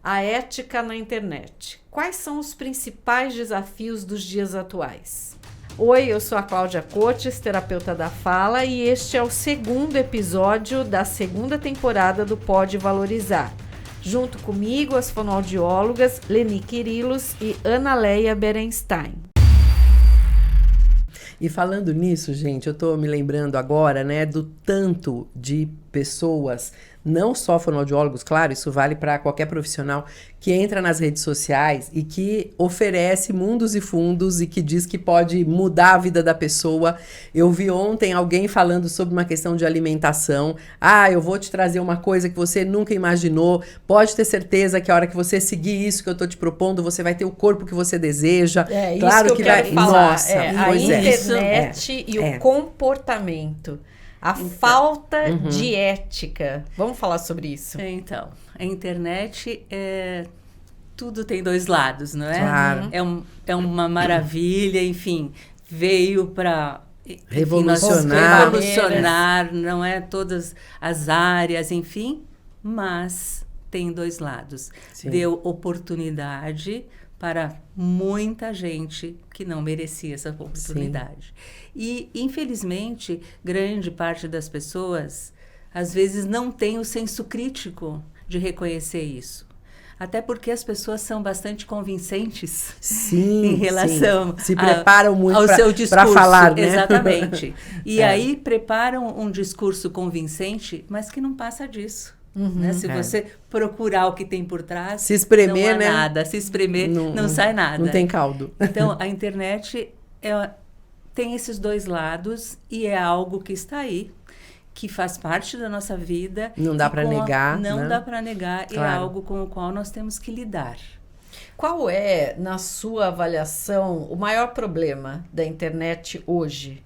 a ética na internet. Quais são os principais desafios dos dias atuais? Oi, eu sou a Cláudia Cotes, terapeuta da fala, e este é o segundo episódio da segunda temporada do Pode Valorizar. Junto comigo, as fonoaudiólogas Leni Quirilos e Ana Leia Berenstein. E falando nisso, gente, eu tô me lembrando agora, né, do tanto de pessoas, não só fonoaudiólogos, claro, isso vale para qualquer profissional, que entra nas redes sociais e que oferece mundos e fundos e que diz que pode mudar a vida da pessoa. Eu vi ontem alguém falando sobre uma questão de alimentação. Ah, eu vou te trazer uma coisa que você nunca imaginou. Pode ter certeza que a hora que você seguir isso que eu tô te propondo, você vai ter o corpo que você deseja. É, claro isso que eu quero falar. Nossa, a internet e o comportamento. A falta de ética. Vamos falar sobre isso. Então, a internet tudo tem dois lados, não é? Claro. É uma maravilha, enfim, veio para revolucionar, não é? Todas as áreas, enfim, mas tem dois lados. Sim. Deu oportunidade para muita gente que não merecia essa oportunidade. Sim. E, infelizmente, grande parte das pessoas, às vezes, não tem o senso crítico de reconhecer isso. Até porque as pessoas são bastante convincentes, sim, em relação se preparam muito ao seu discurso. Para falar, né? Exatamente. E aí preparam um discurso convincente, mas que não passa disso. Né? Se você procurar o que tem por trás, se espremer, não há nada. Se espremer, não sai nada. Não tem caldo. Então, a internet tem esses dois lados e é algo que está aí, que faz parte da nossa vida. Não dá para negar. Não dá para negar, claro. É algo com o qual nós temos que lidar. Qual é, na sua avaliação, o maior problema da internet hoje?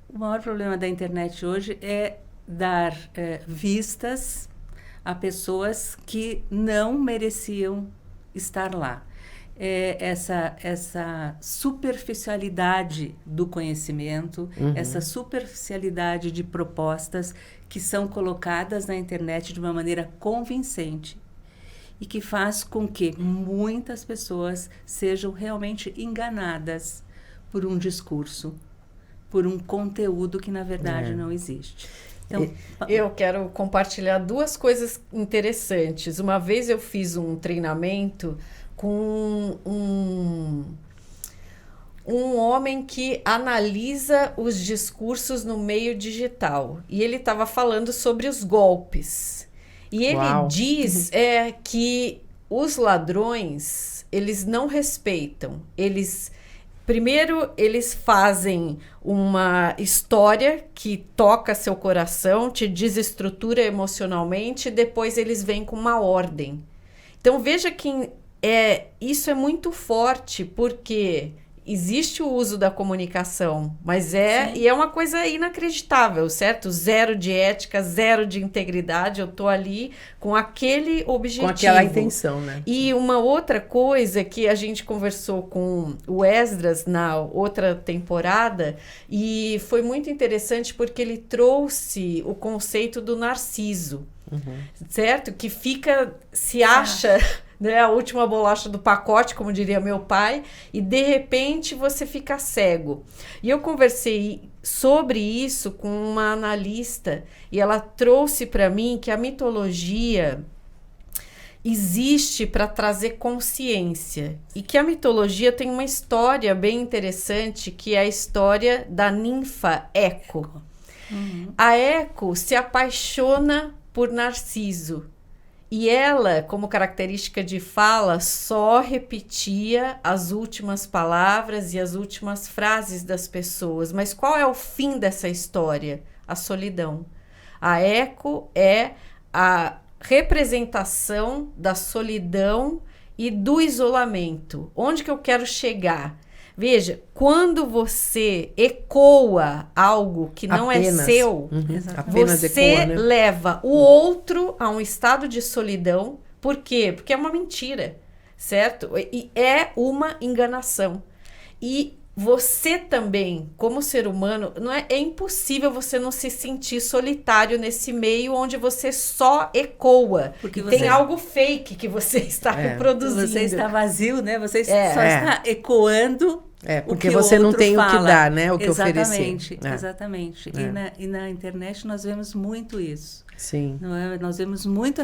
O maior problema da internet hoje é dar vistas a pessoas que não mereciam estar lá. Essa superficialidade do conhecimento, essa superficialidade de propostas que são colocadas na internet de uma maneira convincente e que faz com que muitas pessoas sejam realmente enganadas por um discurso, por um conteúdo que na verdade não existe. Então, eu quero compartilhar duas coisas interessantes. Uma vez eu fiz um treinamento com um homem que analisa os discursos no meio digital. E ele estava falando sobre os golpes. E ele diz que os ladrões, eles não respeitam. Primeiro, eles fazem uma história que toca seu coração, te desestrutura emocionalmente, e depois eles vêm com uma ordem. Então, veja que isso é muito forte, porque existe o uso da comunicação, mas e é uma coisa inacreditável, certo? Zero de ética, zero de integridade, eu tô ali com aquele objetivo. Com aquela intenção, né? E uma outra coisa que a gente conversou com o Esdras na outra temporada, e foi muito interessante porque ele trouxe o conceito do narciso, certo? Que se acha... né, a última bolacha do pacote, como diria meu pai, e de repente você fica cego. E eu conversei sobre isso com uma analista e ela trouxe para mim que a mitologia existe para trazer consciência e que a mitologia tem uma história bem interessante, que é a história da ninfa Eco. A Eco se apaixona por Narciso. E ela, como característica de fala, só repetia as últimas palavras e as últimas frases das pessoas. Mas qual é o fim dessa história? A solidão. A Eco é a representação da solidão e do isolamento. Onde que eu quero chegar? Veja, quando você ecoa algo que não é seu, você ecoa, né? leva o outro a um estado de solidão. Por quê? Porque é uma mentira, certo? E é uma enganação. E você também, como ser humano, é impossível você não se sentir solitário nesse meio onde você só ecoa. Porque tem algo fake que você está reproduzindo. Você está vazio, né? Você só está ecoando. Porque você não tem o que dar, né? O que exatamente, oferecer. Exatamente. E na internet nós vemos muito isso. Sim. Não é? Nós vemos muito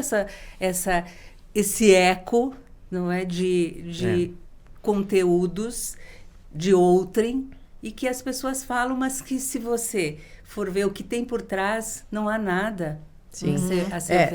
esse eco, não é? De conteúdos de outrem, e que as pessoas falam, mas que se você for ver o que tem por trás, não há nada. Sim.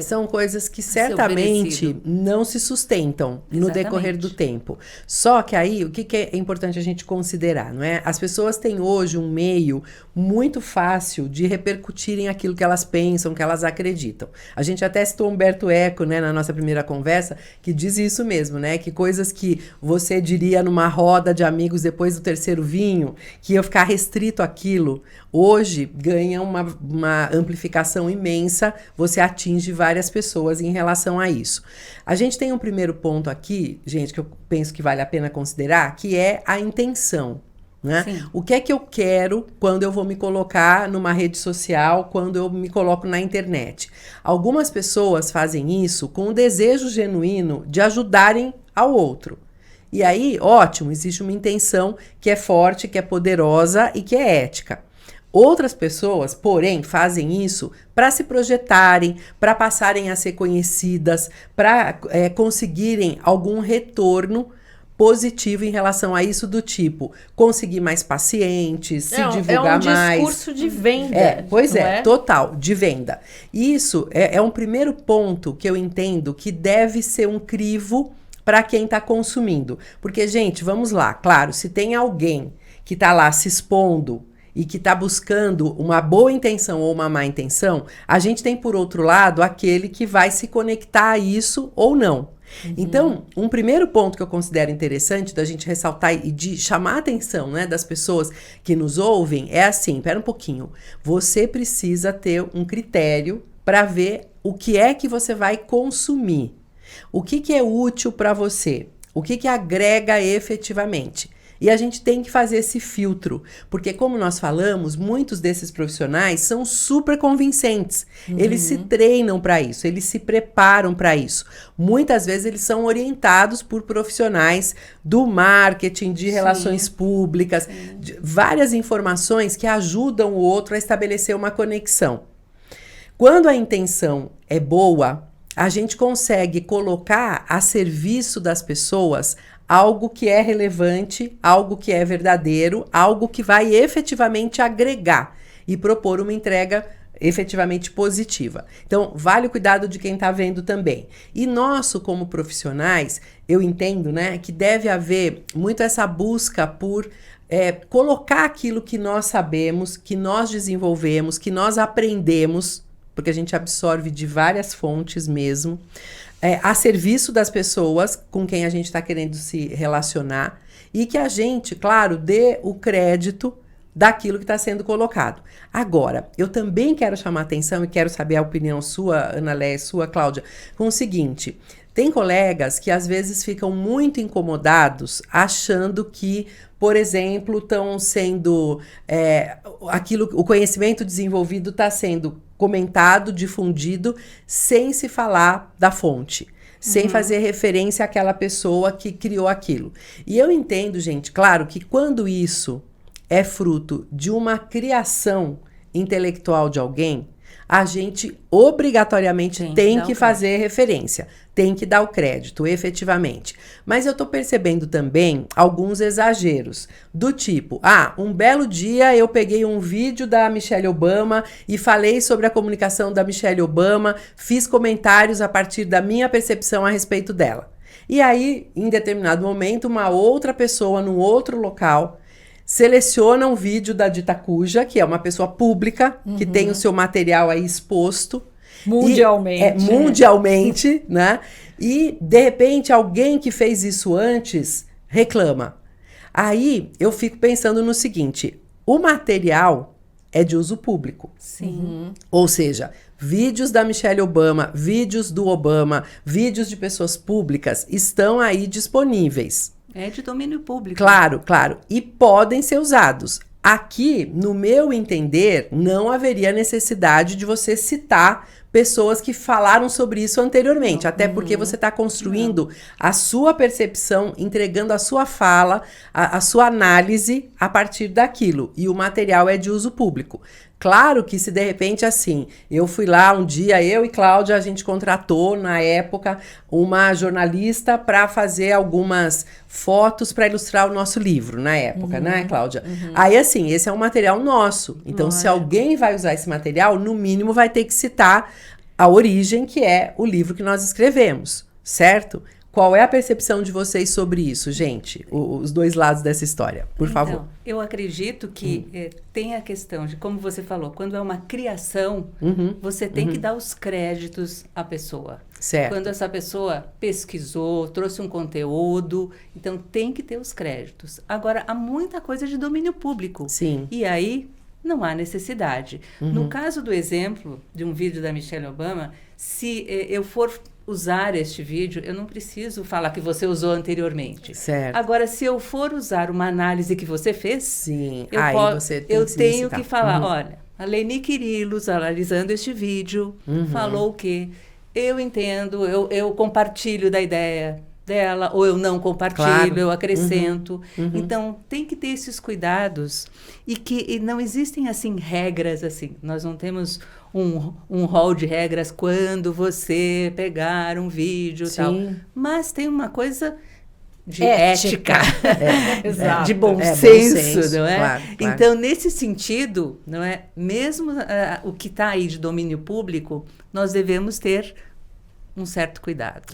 São coisas que certamente não se sustentam no decorrer do tempo. Só que aí, o que é importante a gente considerar, não é? As pessoas têm hoje um meio muito fácil de repercutirem aquilo que elas pensam, que elas acreditam. A gente até citou Humberto Eco, né, na nossa primeira conversa, que diz isso mesmo, né? Que coisas que você diria numa roda de amigos depois do terceiro vinho, que ia ficar restrito àquilo, hoje ganham uma amplificação imensa. Você atinge várias pessoas em relação a isso. A gente tem um primeiro ponto aqui, gente, que eu penso que vale a pena considerar, que é a intenção, né? O que é que eu quero quando eu vou me colocar numa rede social, quando eu me coloco na internet? Algumas pessoas fazem isso com o desejo genuíno de ajudarem ao outro. E aí, ótimo, existe uma intenção que é forte, que é poderosa e que é ética. Outras pessoas, porém, fazem isso para se projetarem, para passarem a ser conhecidas, para conseguirem algum retorno positivo em relação a isso, do tipo, conseguir mais pacientes, se divulgar mais. É um discurso de venda. Total, de venda. Isso é um primeiro ponto que eu entendo que deve ser um crivo para quem está consumindo. Porque, gente, vamos lá, claro, se tem alguém que está lá se expondo e que está buscando uma boa intenção ou uma má intenção, a gente tem, por outro lado, aquele que vai se conectar a isso ou não. Então, um primeiro ponto que eu considero interessante da gente ressaltar e de chamar a atenção, né, das pessoas que nos ouvem é assim, pera um pouquinho, você precisa ter um critério para ver o que é que você vai consumir. O que é útil para você? O que agrega efetivamente? E a gente tem que fazer esse filtro, porque como nós falamos, muitos desses profissionais são super convincentes. Eles se treinam para isso, eles se preparam para isso. Muitas vezes eles são orientados por profissionais do marketing, de relações públicas, de várias informações que ajudam o outro a estabelecer uma conexão. Quando a intenção é boa, a gente consegue colocar a serviço das pessoas algo que é relevante, algo que é verdadeiro, algo que vai efetivamente agregar e propor uma entrega efetivamente positiva. Então, vale o cuidado de quem está vendo também. E nosso, como profissionais, eu entendo, né, que deve haver muito essa busca por colocar aquilo que nós sabemos, que nós desenvolvemos, que nós aprendemos, porque a gente absorve de várias fontes mesmo, a serviço das pessoas com quem a gente está querendo se relacionar, e que a gente, claro, dê o crédito daquilo que está sendo colocado. Agora, eu também quero chamar a atenção e quero saber a opinião sua, Ana Léa, sua, Cláudia, com o seguinte: tem colegas que às vezes ficam muito incomodados achando que, por exemplo, estão sendo o conhecimento desenvolvido está sendo comentado, difundido, sem se falar da fonte, sem fazer referência àquela pessoa que criou aquilo. E eu entendo, gente, claro, que quando isso é fruto de uma criação intelectual de alguém, a gente obrigatoriamente tem que fazer referência, tem que dar o crédito, efetivamente. Mas eu tô percebendo também alguns exageros, do tipo, um belo dia eu peguei um vídeo da Michelle Obama e falei sobre a comunicação da Michelle Obama, fiz comentários a partir da minha percepção a respeito dela. E aí, em determinado momento, uma outra pessoa num outro local seleciona um vídeo da Dita Cuja, que é uma pessoa pública, que tem o seu material aí exposto. Mundialmente. Mundialmente, né? E, de repente, alguém que fez isso antes reclama. Aí, eu fico pensando no seguinte: o material é de uso público. Sim. Ou seja, vídeos da Michelle Obama, vídeos do Obama, vídeos de pessoas públicas estão aí disponíveis. É de domínio público. Claro, claro. E podem ser usados. Aqui, no meu entender, não haveria necessidade de você citar pessoas que falaram sobre isso anteriormente, até porque você está construindo a sua percepção, entregando a sua fala, a sua análise a partir daquilo, e o material é de uso público. Claro que se de repente assim, eu fui lá um dia, eu e Cláudia, a gente contratou na época uma jornalista para fazer algumas fotos para ilustrar o nosso livro na época, né, Cláudia? Aí assim, esse é um material nosso. Então, se alguém vai usar esse material, no mínimo vai ter que citar a origem, que é o livro que nós escrevemos, certo? Qual é a percepção de vocês sobre isso, gente? Os dois lados dessa história, por favor. Eu acredito que tem a questão de, como você falou, quando é uma criação, você tem que dar os créditos à pessoa. Certo. Quando essa pessoa pesquisou, trouxe um conteúdo, então tem que ter os créditos. Agora, há muita coisa de domínio público. Sim. E aí não há necessidade. No caso do exemplo de um vídeo da Michelle Obama, se eu for usar este vídeo, eu não preciso falar que você usou anteriormente. Certo. Agora, se eu for usar uma análise que você fez, Sim. eu tenho que falar, olha, a Leni Quirilos, analisando este vídeo, falou o quê? Eu entendo, eu compartilho da ideia dela, ou eu não compartilho, eu acrescento. Então, tem que ter esses cuidados e não existem, assim, regras, assim. Nós não temos um rol de regras quando você pegar um vídeo e tal. Mas tem uma coisa de ética, Exato. de bom senso, não é? Claro. Então, nesse sentido, não é? Mesmo o que está aí de domínio público, nós devemos ter um certo cuidado.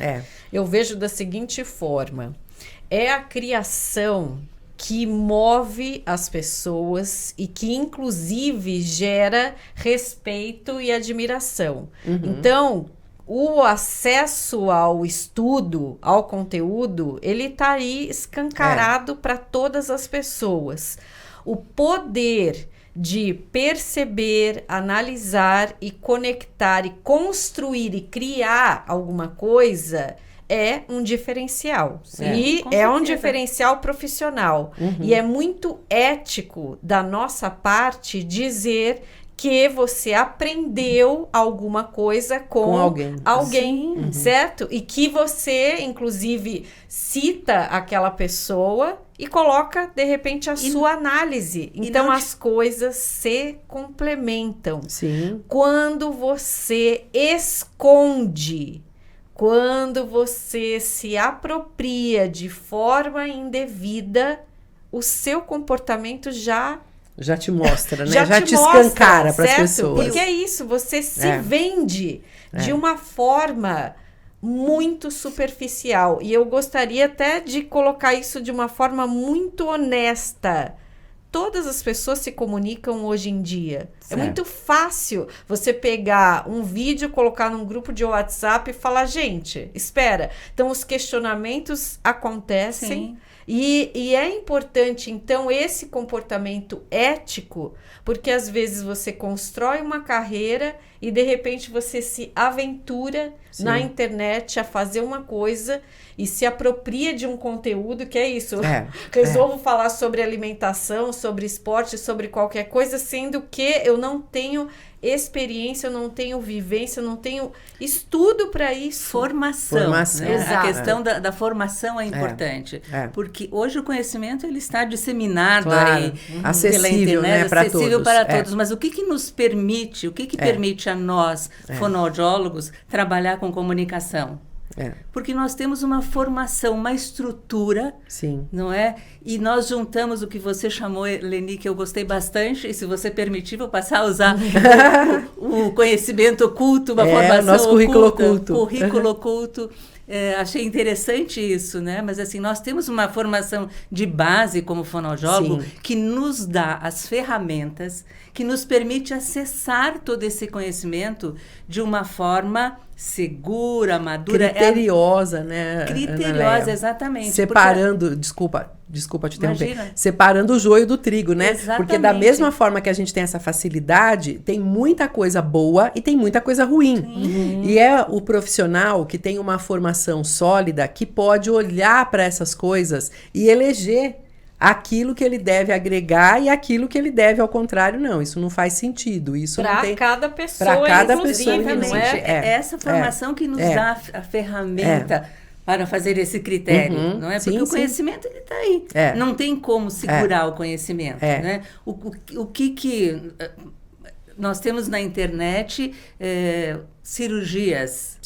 Eu vejo da seguinte forma: é a criação que move as pessoas e que, inclusive, gera respeito e admiração. Então, o acesso ao estudo, ao conteúdo, ele está aí escancarado para todas as pessoas. O poder de perceber, analisar e conectar e construir e criar alguma coisa é um diferencial. E é um diferencial profissional. E é muito ético da nossa parte dizer que você aprendeu alguma coisa com alguém, certo? E que você, inclusive, cita aquela pessoa e coloca, de repente, a sua análise. Então, as coisas se complementam. Sim. Quando você esconde, quando você se apropria de forma indevida, o seu comportamento já te mostra, né? Já te escancara para as pessoas. Porque é isso, você se vende de uma forma muito superficial. E eu gostaria até de colocar isso de uma forma muito honesta. Todas as pessoas se comunicam hoje em dia. Certo. É muito fácil você pegar um vídeo, colocar num grupo de WhatsApp e falar, gente, espera. Então, os questionamentos acontecem. E é importante, então, esse comportamento ético, porque às vezes você constrói uma carreira e, de repente, você se aventura na internet a fazer uma coisa e se apropria de um conteúdo que é isso. Resolvo falar sobre alimentação, sobre esporte, sobre qualquer coisa, sendo que eu não tenho experiência, eu não tenho vivência, eu não tenho estudo para isso. Formação. Né? A questão da formação é importante. Porque hoje o conhecimento ele está disseminado aí, acessível, pela internet, né, acessível para todos. Mas o que nos permite, o que permite a nós, fonoaudiólogos, trabalhar com comunicação? Porque nós temos uma formação, uma estrutura, não é? E nós juntamos o que você chamou, Leni, que eu gostei bastante, e se você permitir, vou passar a usar o conhecimento oculto, uma formação nosso currículo oculto. Currículo oculto. Achei interessante isso, né? Mas assim, nós temos uma formação de base como fonoaudiólogo que nos dá as ferramentas, que nos permite acessar todo esse conhecimento de uma forma segura, madura. Criteriosa, né? Criteriosa, exatamente. Separando, desculpa te interromper. Imagina. Separando o joio do trigo, né? Exatamente. Porque da mesma forma que a gente tem essa facilidade, tem muita coisa boa e tem muita coisa ruim. Uhum. E é o profissional que tem uma formação sólida que pode olhar para essas coisas e eleger aquilo que ele deve agregar e aquilo que ele deve, ao contrário, não. Isso não faz sentido. Isso não tem... cada pessoa, Para cada inclusive, pessoa, não é? É essa formação que nos dá a ferramenta para fazer esse critério, não é? Porque o conhecimento, ele está aí. Não tem como segurar o conhecimento, né? O que nós temos na internet cirurgias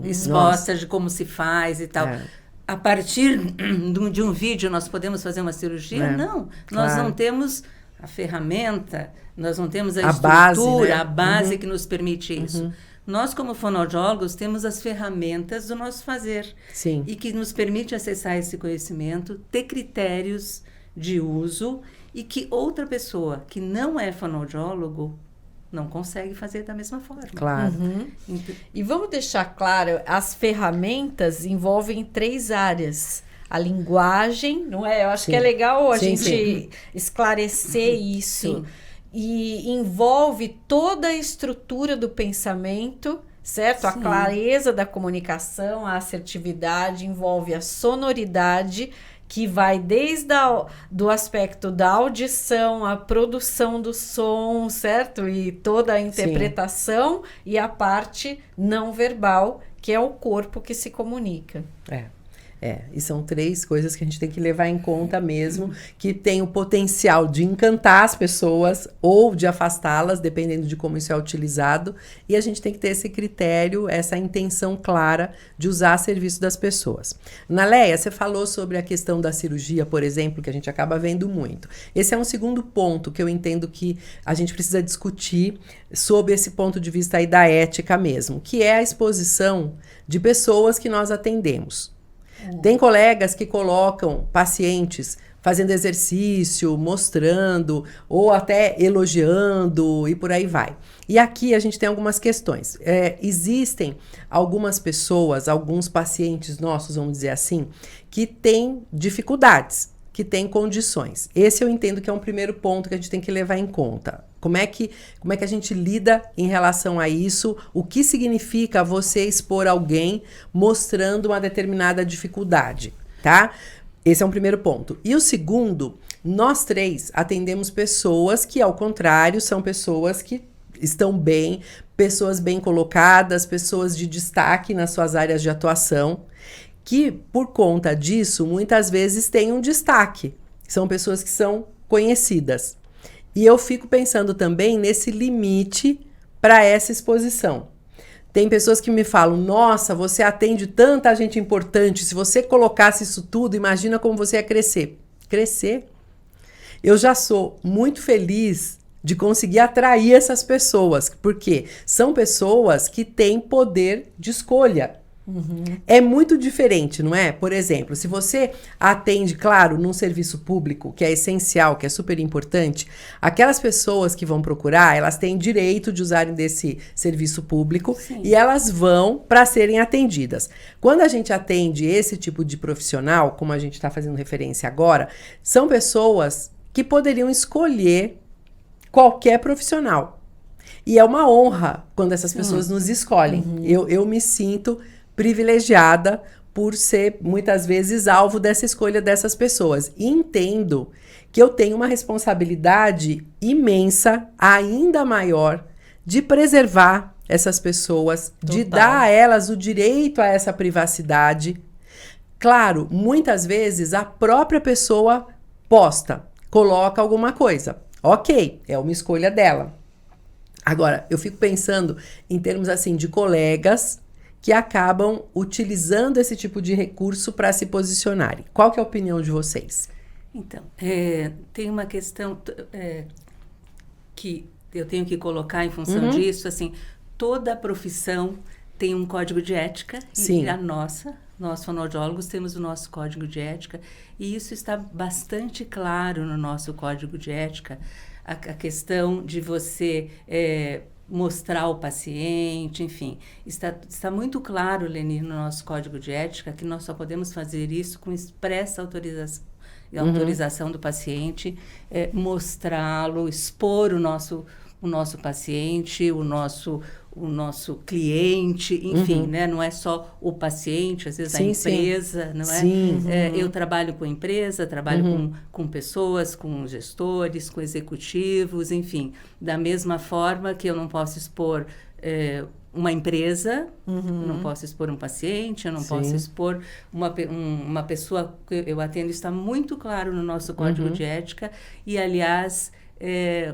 expostas de como se faz e tal. A partir de um vídeo nós podemos fazer uma cirurgia? Não. Nós não temos a ferramenta, nós não temos a estrutura, a base que nos permite isso. Nós, como fonoaudiólogos, temos as ferramentas do nosso fazer. Sim. E que nos permite acessar esse conhecimento, ter critérios de uso e que outra pessoa que não é fonoaudiólogo não consegue fazer da mesma forma. Claro. E vamos deixar claro, as ferramentas envolvem 3 áreas. A linguagem, não é? Eu acho que é legal a gente esclarecer isso. Sim. E envolve toda a estrutura do pensamento, certo? A clareza da comunicação, a assertividade, envolve a sonoridade, que vai desde do aspecto da audição, a produção do som, certo? E toda a interpretação e a parte não verbal, que é o corpo que se comunica. E são 3 coisas que a gente tem que levar em conta mesmo, que tem o potencial de encantar as pessoas ou de afastá-las, dependendo de como isso é utilizado, e a gente tem que ter esse critério, essa intenção clara de usar a serviço das pessoas. Naléia, você falou sobre a questão da cirurgia, por exemplo, que a gente acaba vendo muito. Esse é um segundo ponto que eu entendo que a gente precisa discutir sob esse ponto de vista aí da ética mesmo, que é a exposição de pessoas que nós atendemos. Tem colegas que colocam pacientes fazendo exercício, mostrando, ou até elogiando, e por aí vai. E aqui a gente tem algumas questões. Existem algumas pessoas, alguns pacientes nossos, vamos dizer assim, que têm dificuldades, que têm condições. Esse eu entendo que é um primeiro ponto que a gente tem que levar em conta. Como é que a gente lida em relação a isso? O que significa você expor alguém mostrando uma determinada dificuldade, tá? Esse é um primeiro ponto. E o segundo, nós 3 atendemos pessoas que, ao contrário, são pessoas que estão bem, pessoas bem colocadas, pessoas de destaque nas suas áreas de atuação, que, por conta disso, muitas vezes têm um destaque. São pessoas que são conhecidas. E eu fico pensando também nesse limite para essa exposição. Tem pessoas que me falam, nossa, você atende tanta gente importante, se você colocasse isso tudo, imagina como você ia crescer. Crescer? Eu já sou muito feliz de conseguir atrair essas pessoas, porque são pessoas que têm poder de escolha. É muito diferente, não é? Por exemplo, se você atende, claro, num serviço público, que é essencial, que é super importante, aquelas pessoas que vão procurar, elas têm direito de usarem desse serviço público e elas vão para serem atendidas. Quando a gente atende esse tipo de profissional, como a gente está fazendo referência agora, são pessoas que poderiam escolher qualquer profissional. E é uma honra quando essas pessoas nos escolhem. Eu me sinto privilegiada por ser, muitas vezes, alvo dessa escolha dessas pessoas. E entendo que eu tenho uma responsabilidade imensa, ainda maior, de preservar essas pessoas, de dar a elas o direito a essa privacidade. Claro, muitas vezes a própria pessoa coloca alguma coisa. Ok, é uma escolha dela. Agora, eu fico pensando em termos assim de colegas que acabam utilizando esse tipo de recurso para se posicionarem. Qual que é a opinião de vocês? Então, tem uma questão que eu tenho que colocar em função disso, assim, toda profissão tem um código de ética, e nós fonoaudiólogos temos o nosso código de ética, e isso está bastante claro no nosso código de ética. a questão de você mostrar o paciente, enfim. Está muito claro, Leni, no nosso código de ética, que nós só podemos fazer isso com expressa autorização do paciente, mostrá-lo, expor o nosso paciente, o nosso cliente, enfim, né? Não é só o paciente, às vezes a empresa, não é? Sim. Eu trabalho com empresa, trabalho com pessoas, com gestores, com executivos, enfim. Da mesma forma que eu não posso expor uma empresa, não posso expor um paciente, eu não posso expor uma pessoa que eu atendo. Está muito claro no nosso código de ética e, aliás,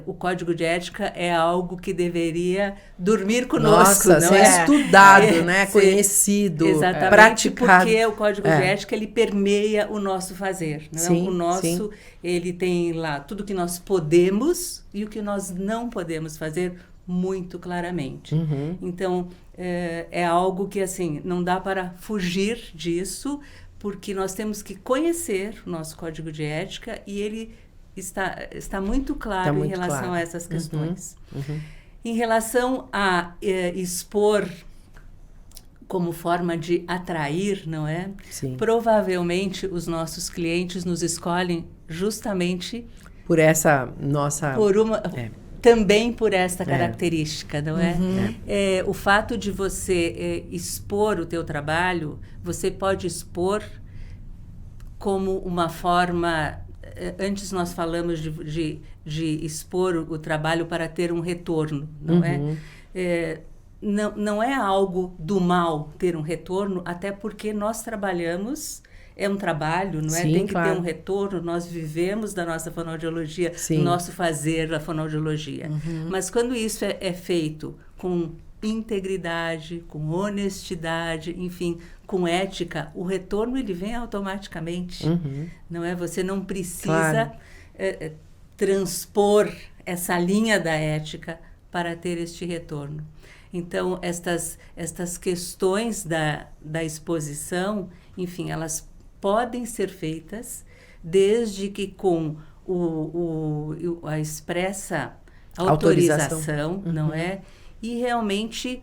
o código de ética é algo que deveria dormir conosco. Nossa, não é? Estudado, né? Conhecido, exatamente, praticado. Porque o código de ética, ele permeia o nosso fazer. Não é? O nosso, ele tem lá tudo que nós podemos e o que nós não podemos fazer muito claramente. Então, é algo que, assim, não dá para fugir disso, porque nós temos que conhecer o nosso código de ética e ele está muito claro em relação a essas questões. Em relação a expor como forma de atrair, não é? Sim. Provavelmente os nossos clientes nos escolhem justamente por essa nossa... Também por esta característica, não é? O fato de você expor o teu trabalho, você pode expor como uma forma... Antes nós falamos de expor o trabalho para ter um retorno, não é? Não é algo do mal ter um retorno, até porque nós trabalhamos... É um trabalho, não é? Sim, Tem que claro. ter um retorno, nós vivemos da nossa fonoaudiologia, do nosso fazer da fonoaudiologia. Mas quando isso é feito com integridade, com honestidade, enfim, com ética, o retorno ele vem automaticamente. Não é? Você não precisa transpor essa linha da ética para ter este retorno. Então, estas questões da exposição, enfim, elas podem ser feitas desde que com a expressa autorização, não é? E realmente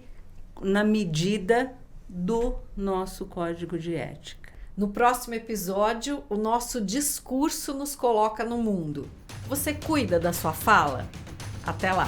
na medida do nosso código de ética. No próximo episódio, o nosso discurso nos coloca no mundo. Você cuida da sua fala? Até lá!